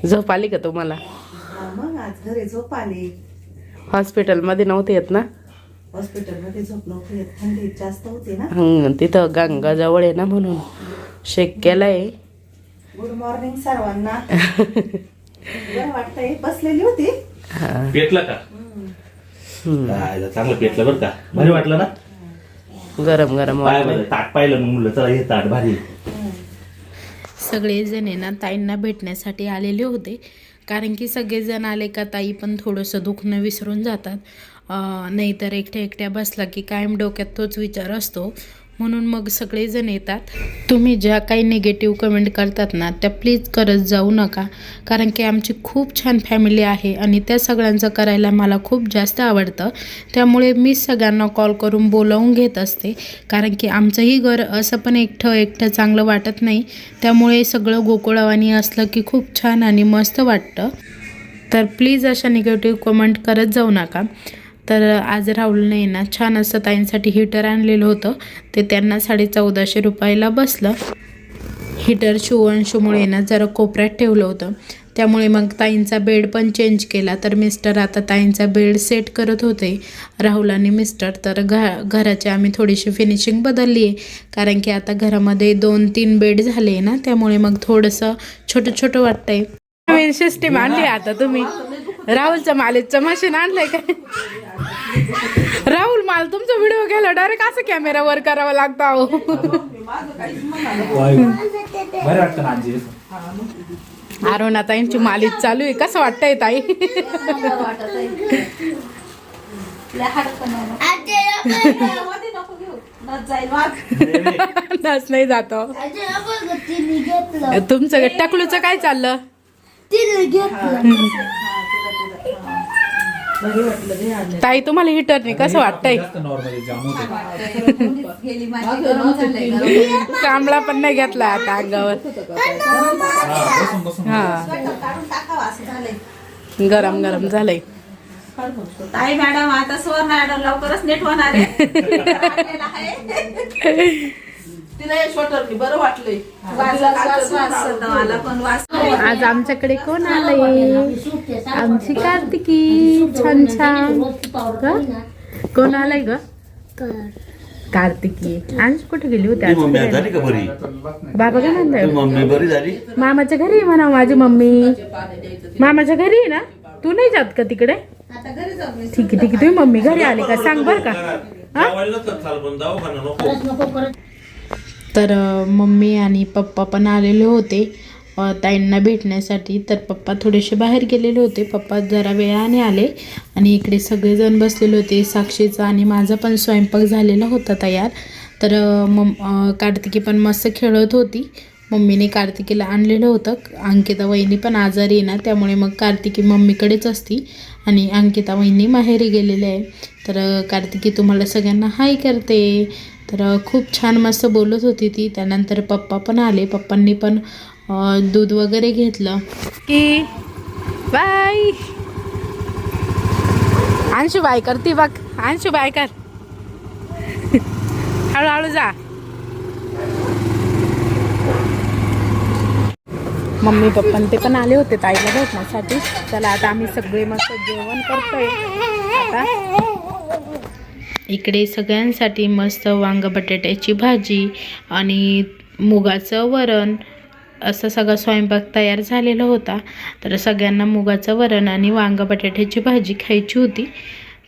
झोप आली का तुम्हाला? मग आज घरी झोप आली. हॉस्पिटलमध्ये नव्हते येत ना? हॉस्पिटलमध्ये झोप नव्हती येत, थंडी जास्त होती ना. तिथं गंगा जवळ आहे ना म्हणून शेक केलाय. गुड मॉर्निंग सर्वांना. बरं वाटतंय, बसलेली होती. पेटलं का? चांगलं पेटलं बरं का, भारी वाटलं ना. गरम गरम ताट पाहिलं मग म्हणलं चला हे ताट भारी. सगळेजण आहे ना ताईंना भेटण्यासाठी आलेले होते, कारण की सगळेजण आले का ताई पण थोडंसं दुखणं विसरून जातात. नाहीतर एकट्या एकट्या बसला की कायम डोक्यात तोच विचार असतो, म्हणून मग सगळेजण येतात. तुम्ही ज्या काही निगेटिव्ह कमेंट करतात ना त्या प्लीज करत जाऊ नका, कारण की आमची खूप छान फॅमिली आहे आणि त्या सगळ्यांचं करायला मला खूप जास्त आवडतं. त्यामुळे मी सगळ्यांना कॉल करून बोलावून घेत असते, कारण की आमचंही घर असं पण एकटं चांगलं वाटत नाही. त्यामुळे सगळं गोकुळावानी असलं की खूप छान आणि मस्त वाटतं. तर प्लीज अशा निगेटिव्ह कमेंट करत जाऊ नका. तर आज राहुलने ना छान असं ताईंसाठी हीटर आणलेलं होतं, ते त्यांना 1450 रुपयाला बसलं. हीटर शिवंशूमुळे ना जरा कोपऱ्यात ठेवलं होतं, त्यामुळे मग ताईंचा बेड पण चेंज केला. तर मिस्टर आता ताईंचा बेड सेट करत होते, राहुल आणि मिस्टर. तर घराची आम्ही थोडीशी फिनिशिंग बदलली आहे, कारण की आता घरामध्ये 2-3 बेड झाले ना, त्यामुळे मग थोडंसं छोटं छोटं वाटतंय. नवीन सिस्टीम आणली आता तुम्ही. राहुलचं मालिशचं मशीन आणलंय काय? राहुल माल तुमचा व्हिडिओ घ्यायला डायरेक्ट असं कॅमेरा वर करावा लागतो. अरुणा ताईंची मालिश चालू आहे, कसं वाटतंय ताई? नस नाही जातो. तुमचं टकलूचं काय चाललं? ताई तुम्हाला हिटरने कसं वाटतंय? कांबळा पण नाही घेतला आता अंगावर. गरम गरम झालंय. ताई मॅडम आता स्वर्ण मॅडम लवकरच नेट होणार आहे. तिला शॉर्टरनी बरं वाटलंय. आज आमच्याकडे कोण आलंय? आमची कार्तिकी. छान छान. कोण आलंय ग? कार्तिकी. अंश कुठे गेली होती आज? बाबा काय म्हणताय? मामाच्या घरी म्हणा. माझी मम्मी मामाच्या घरी आहे ना. तू नाही जात का तिकडे? ठीक आहे ठीक आहे. तुम्ही मम्मी घरी आली का सांग बर का. तर मम्मी आणि पप्पा पण आलेले होते ताईंना भेटण्यासाठी. तर पप्पा थोडेसे बाहेर गेलेले होते, पप्पा जरा वेळाने आले आणि इकडे सगळेजण बसलेले होते. साक्षीचा आणि माझा पण स्वयंपाक झालेला होता तयार. तर कार्तिकी पण मस्त खेळत होती. मम्मीने कार्तिकीला आणलेलं होतं. अंकिता वहिनी पण आजारी आहे ना, त्यामुळे मग कार्तिकी मम्मीकडेच असती आणि अंकिता वहिनी माहेरी गेलेले आहे. तर कार्तिकी तुम्हाला सगळ्यांना हाय करते. तर खूप छान मस्त बोलत होती ती. त्यानंतर पप्पा पण आले, पप्पांनी पण दूध वगैरे घेतलं की बाय. अंशू बाय करते बघ. अंशू बाय कर. हळूहळू जा. मम्मी पप्पा ते पण आले होते ताईला भेटण्यासाठी. चला आता आम्ही सगळे मस्त जेवण करतोय. आता इकडे सगळ्यांसाठी मस्त वांग बटाट्याची भाजी आणि मुगाचं वरण असं सगळं स्वयंपाक तयार झालेला होता. तर सगळ्यांना मुगाचं वरण आणि वांग बटाट्याची भाजी खायची होती.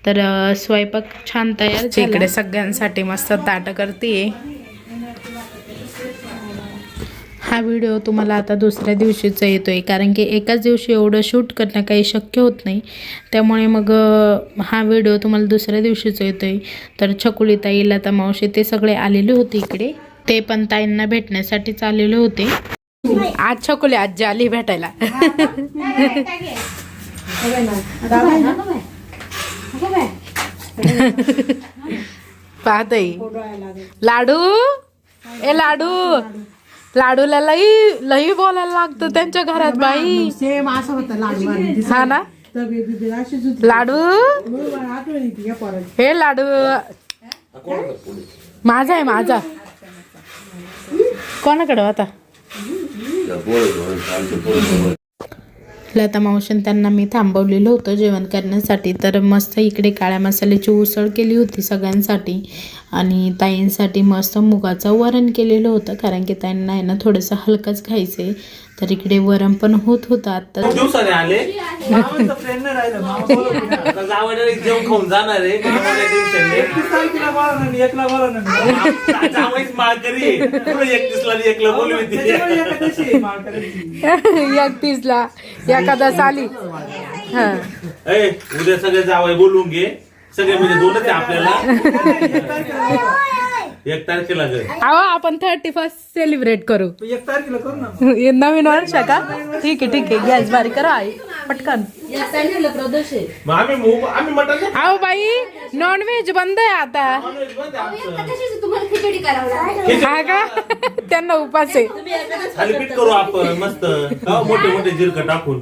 तर स्वयंपाक छान तयार झाला. इकडे सगळ्यांसाठी मस्त ताटं करते. हा व्हिडिओ तुम्हाला आता दुसऱ्या दिवशीचा येतोय, कारण की एकाच दिवशी एवढं शूट करणं काही शक्य होत नाही. त्यामुळे मग हा व्हिडिओ तुम्हाला दुसऱ्या दिवशीचा येतोय. तर छकुली ताई, लता मावशी ते सगळे आलेले होते इकडे. ते पण ताईंना भेटण्यासाठीच आलेले होते. आज छकुली आजी आली भेटायला. पाहताई लाडू. ए लाडू. लाडूला लई बोलायला लागतं त्यांच्या घरात बाई. हा ना लाडू. हे लाडू माझा आहे. माझा कोणाकडे होता? लता मावशीन त्यांना मी थांबवलेलं होतं जेवण करण्यासाठी. तर मस्त इकडे काळ्या मसाल्याची उसळ केली होती सगळ्यांसाठी आणि ताईंसाठी मस्त मुगाचं वरण केलेलं होतं, कारण की ताईंना आहे ना थोडंसं हलकंच खायचं आहे. तर इकडे वरण पण होत होतं. आता खूप दिवसाने आले जेवण खाऊन जाणार आहे. माळकरी 31ला बोलवी 31ला एखादा आली. हा उद्या सगळे जावई बोलून घे. सगळे म्हणजे दोनच आहे आपल्याला. 1 तारखेला अहो आपण 31 सेलिब्रेट करू. 1 तारखेला करू ना. नवीन वर्ष का? ठीक आहे गॅस बारी करा आई पटकन. मग आम्ही मटण अहो बाई नॉनव्हेज बंद आहे आता. हा का? त्यांना उपास आहे. थालीपीठ करू आपण मस्त मोठे मोठे जिरकं टाकून.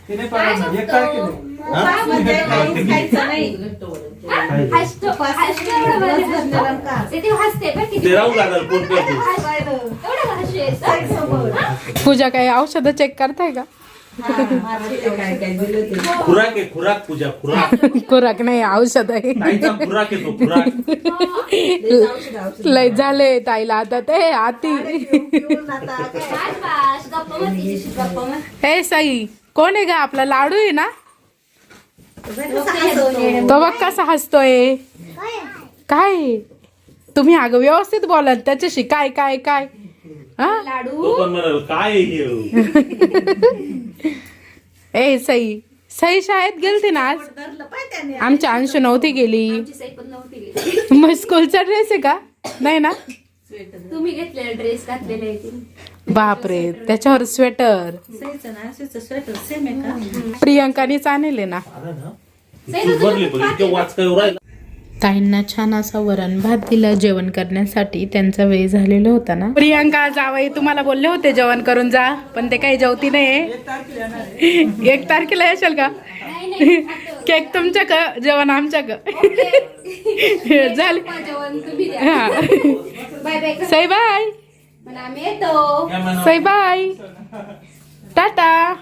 ते नाही पाहिजे 1 तारखेला. उपास म्हणजे काहीच खायचं नाही. ते राहू लागल कोण पूजा काय औषध चेक करताय का? खुराक आहे खुराक पूजा खुराक. खुराक नाही औषध आहे. ताईचा खुराक आहे तो खुराक. लय झाले ताईला आता ते आती. हे साई कोण आहे ग? आपला लाडू आहे ना? तो बघ कसा हसतोय. काय तुम्ही अगं व्यवस्थित बोला त्याच्याशी. काय काय काय तो पण म्हणाल काय ए सई शाळेत गेलती ना आज? आमच्या अंशू नव्हती गेली. मग स्कूलचा ड्रेस आहे का? नाही ना? तुम्ही घेतलेला ड्रेस घातलेला. बापरे त्याच्यावर स्वेटर प्रियंकानेच आणले ना. ताईंना छान असा वरण भात दिला जेवण करण्यासाठी. त्यांचा वेळ झालेला होता ना. प्रियंका जावई तुम्हाला बोलले होते जेवण करून जा, पण ते काही जेवती नाही. 1 तारखेला येशाल का? केक तुमच्या का जेवण आमच्या का? झाले हा. सई बाय. सई बाय टाटा.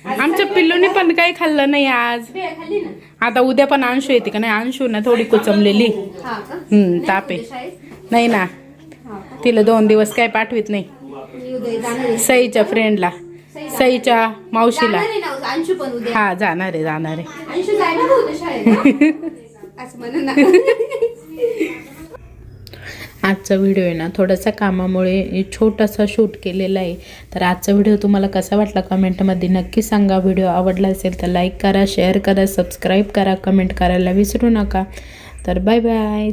आमच्या पिल्लूने पण काही खाल्लं नाही आज. आता उद्या पण अंशू येते का नाही? अंशू ना थोडी कुचमलेली. ताप आहे नाही ना. तिला 2 दिवस काय पाठवित नाही. सईच्या फ्रेंडला सईच्या मावशीला. हा जाणार आहे. आजचा व्हिडिओ आहे ना थोडासा कामामुळे छोटासा शूट केलेला आहे. तर आजचा व्हिडिओ तुम्हाला कसा वाटला कमेंटमध्ये नक्की सांगा. व्हिडिओ आवडला असेल तर लाईक करा, शेअर करा, सबस्क्राईब करा, कमेंट करायला विसरू नका. तर बाय बाय.